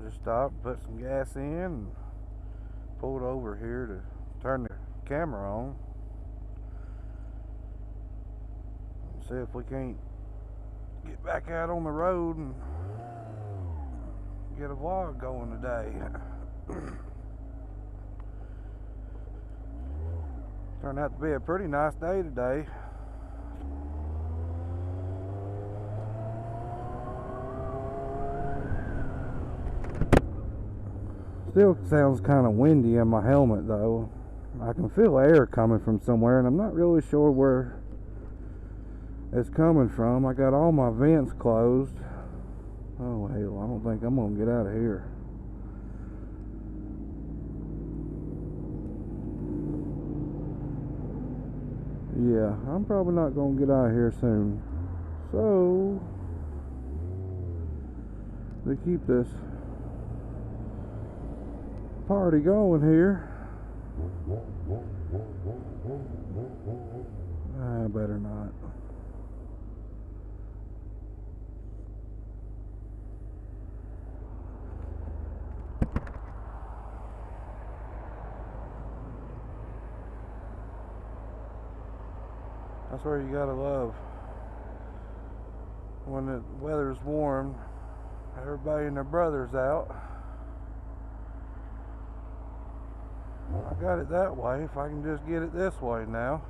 Just stopped, put some gas in, and pulled over here to turn the camera on. And see if we can't get back out on the road and get a vlog going today. Turned out to be a pretty nice day today. Still sounds kind of windy in my helmet though. I can feel air coming from somewhere and I'm not really sure where it's coming from. I got all my vents closed. Oh hell, I don't think I'm gonna get out of here. Yeah, I'm probably not gonna get out of here soon. So, to keep this party going here, I better not. That's where you gotta love. When the weather's warm, everybody and their brother's out. I got it that way. If I can just get it this way now,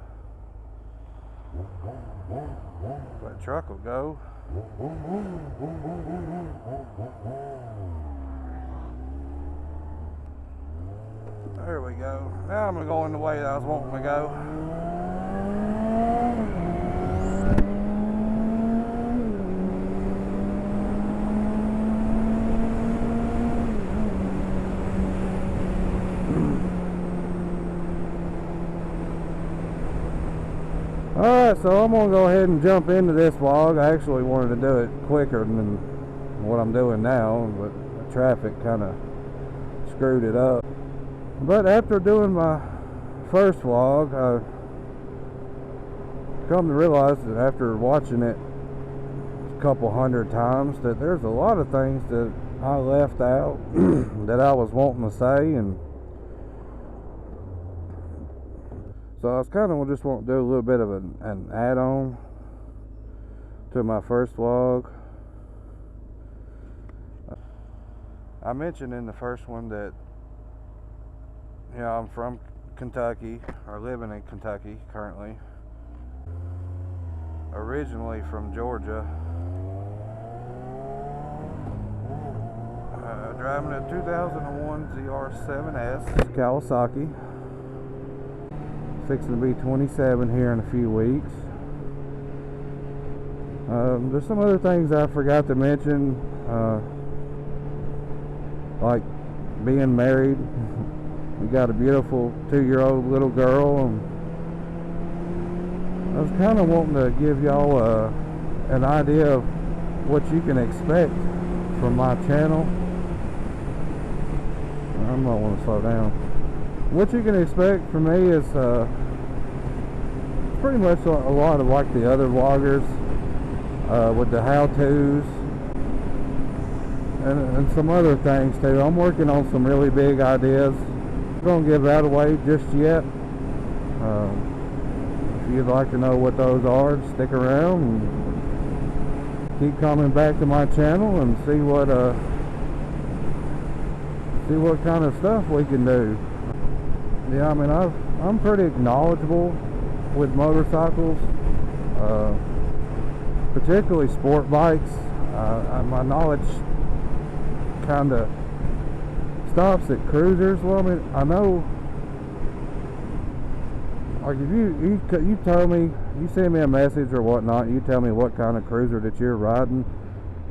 that truck will go. There we go. Now I'm going the way that I was wanting to go. Alright, so I'm going to go ahead and jump into this vlog. I actually wanted to do it quicker than what I'm doing now, but the traffic kind of screwed it up. But after doing my first vlog, I come to realize that after watching it a couple hundred times, that there's a lot of things that I left out that I was wanting to say, and so I was kind of just want to do a little bit of an add-on to my first vlog. I mentioned in the first one that, you know, I'm from Kentucky, or living in Kentucky currently. Originally from Georgia. Driving a 2001 ZR7S Kawasaki. Fixing to be 27 here in a few weeks. There's some other things I forgot to mention, like being married. We got a beautiful 2-year-old little girl, and I was kind of wanting to give y'all an idea of what you can expect from my channel. I might want to slow down. What you can expect from me is pretty much a lot of like the other vloggers, with the how-tos and some other things too. I'm working on some really big ideas. I'm going to give that away just yet. If you'd like to know what those are, stick around and keep coming back to my channel and see what kind of stuff we can do. Yeah, I mean, I'm pretty knowledgeable with motorcycles, particularly sport bikes. My knowledge kind of stops at cruisers. Well, I mean, I know, like if you tell me, you send me a message or whatnot, you tell me what kind of cruiser that you're riding,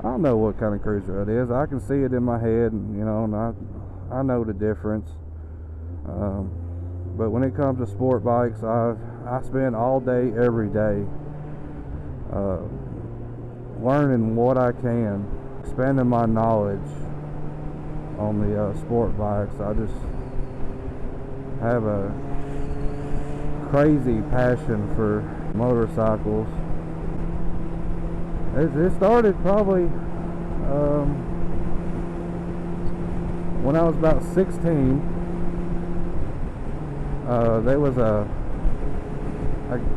I know what kind of cruiser it is. I can see it in my head, and you know, and I know the difference. But when it comes to sport bikes, I spend all day, every day, learning what I can, expanding my knowledge on the sport bikes. I just have a crazy passion for motorcycles. It started probably when I was about 16, there was a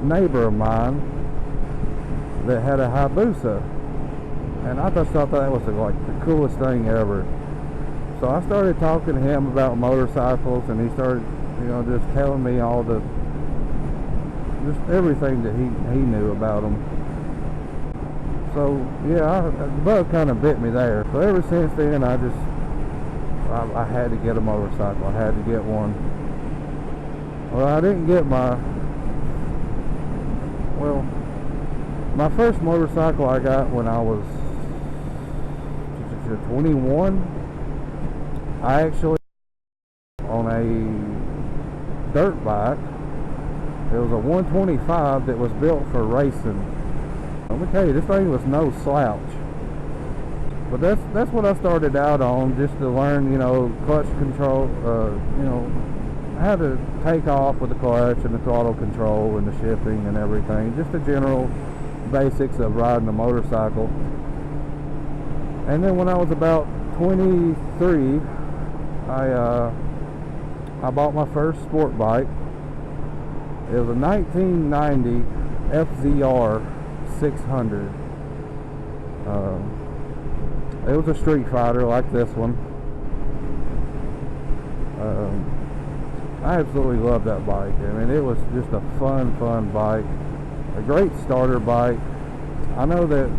neighbor of mine that had a Hayabusa, and I just thought that was like the coolest thing ever. So I started talking to him about motorcycles, and he started, just telling me all just everything that he knew about them. So yeah, the bug kind of bit me there. So ever since then, I had to get a motorcycle. I had to get one. Well, I didn't get my first motorcycle I got when I was 21. I actually on a dirt bike. It was a 125 that was built for racing. Let me tell you, this thing was no slouch. But that's what I started out on, just to learn, clutch control, how to take off with the clutch and the throttle control and the shifting and everything. Just the general basics of riding a motorcycle. And then when I was about 23, I bought my first sport bike. It was a 1990 FZR 600. It was a street fighter like this one. I absolutely loved that bike. I mean, it was just a fun bike. A great starter bike. I know that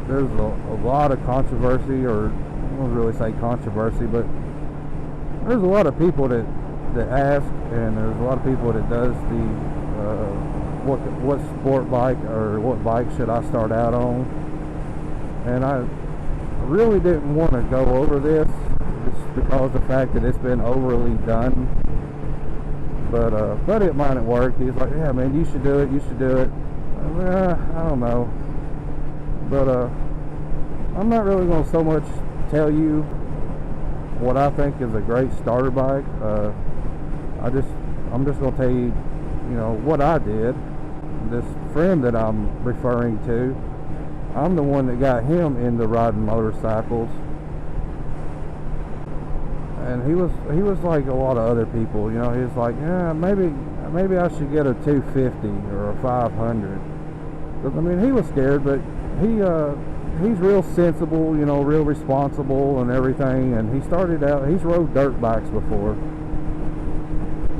there's a lot of controversy, or I won't really say controversy, but there's a lot of people that ask, and there's a lot of people that does the what sport bike or what bike should I start out on. And I really didn't want to go over this just because of the fact that it's been overly done. But a buddy of mine at work, he's like, yeah man, you should do it. I don't know, but I'm not really going to so much tell you what I think is a great starter bike. I'm just going to tell you, what I did. This friend that I'm referring to, I'm the one that got him into riding motorcycles, and he was like a lot of other people. He was like, yeah, maybe I should get a 250 or a 500. Because I mean, he was scared, but he's real sensible, real responsible and everything. And he started out, he's rode dirt bikes before,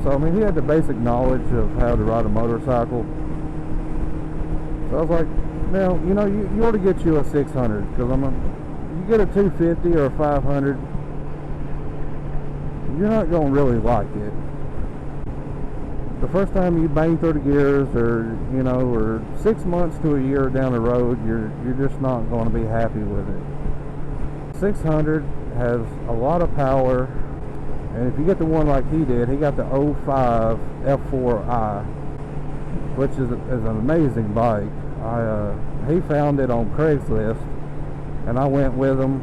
so I mean, he had the basic knowledge of how to ride a motorcycle. So I was like, now, you ought to get you a 600, because you get a 250 or a 500, you're not going to really like it. The first time you bang through the gears, or 6 months to a year down the road, you're just not going to be happy with it. 600 has a lot of power, and if you get the one like he did, he got the 05 F4i, which is an amazing bike. He found it on Craigslist, and I went with him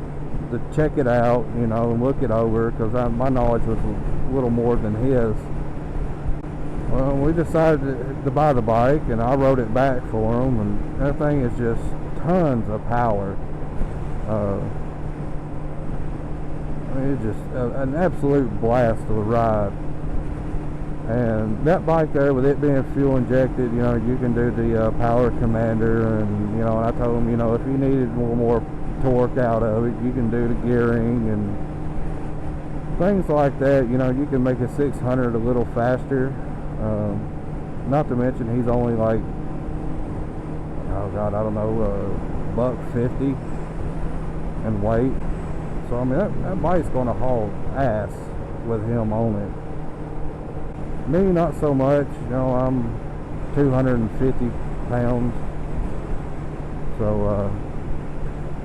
to check it out, and look it over, because my knowledge was a little more than his. Well, we decided to buy the bike, and I rode it back for him, and that thing is just tons of power. It's just an absolute blast of a ride. And that bike there, with it being fuel injected, you can do the power commander, and I told him, if you needed a little more torque out of it, you can do the gearing and things like that. You can make a 600 a little faster. Not to mention, he's only like, oh god, I don't know, $150 in weight. So I mean, that bike's gonna haul ass with him on it. Me, not so much. I'm 250 pounds, so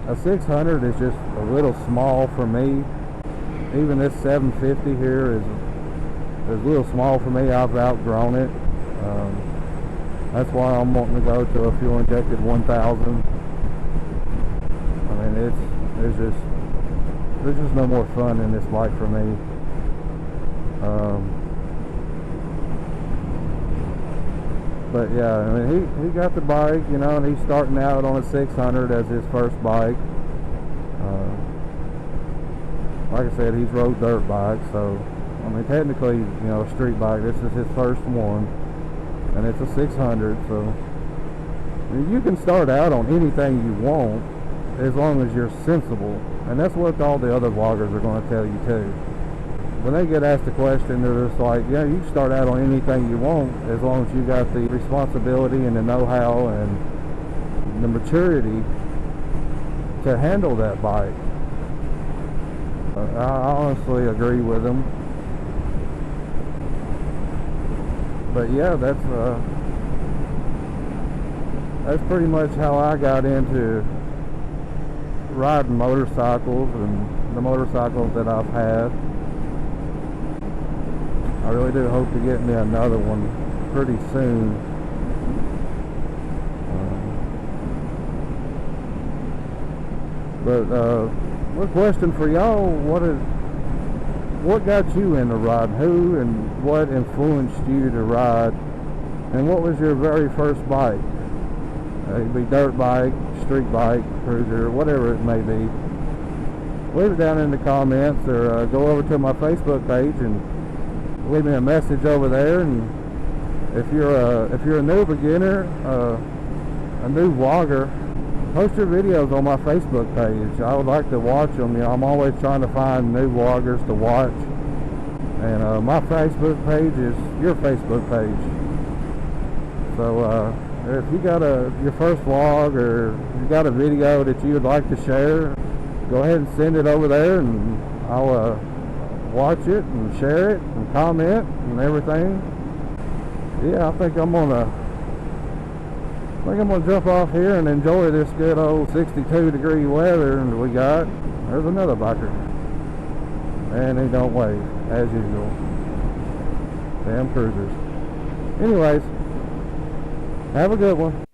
a 600 is just a little small for me. Even this 750 here is a little small for me. I've outgrown it. That's why I'm wanting to go to a fuel injected 1000. I mean, there's just no more fun in this bike for me. But yeah, I mean, he got the bike, and he's starting out on a 600 as his first bike. like I said, he's rode dirt bikes, so I mean technically, you know, a street bike. This is his first one, and it's a 600. So I mean, you can start out on anything you want as long as you're sensible, and that's what all the other vloggers are going to tell you too. When they get asked a question, they're just like, yeah, you can start out on anything you want as long as you got the responsibility and the know-how and the maturity to handle that bike. I honestly agree with them. But yeah, that's pretty much how I got into riding motorcycles and the motorcycles that I've had. I really do hope to get me another one pretty soon. One question for y'all: what got you into riding? Who and what influenced you to ride? And what was your very first bike? It could be dirt bike, street bike, cruiser, whatever it may be. Leave it down in the comments, or go over to my Facebook page and leave me a message over there. And if you're a new beginner, a new vlogger, post your videos on my Facebook page. I would like to watch them. You know, I'm always trying to find new vloggers to watch, and my Facebook page is your Facebook page. So if you got your first vlog, or you got a video that you would like to share, go ahead and send it over there, and I'll watch it and share it and comment and everything. Yeah, I think I'm gonna jump off here and enjoy this good old 62-degree weather and we got. There's another biker, and he don't wave as usual. Damn cruisers. Anyways, have a good one.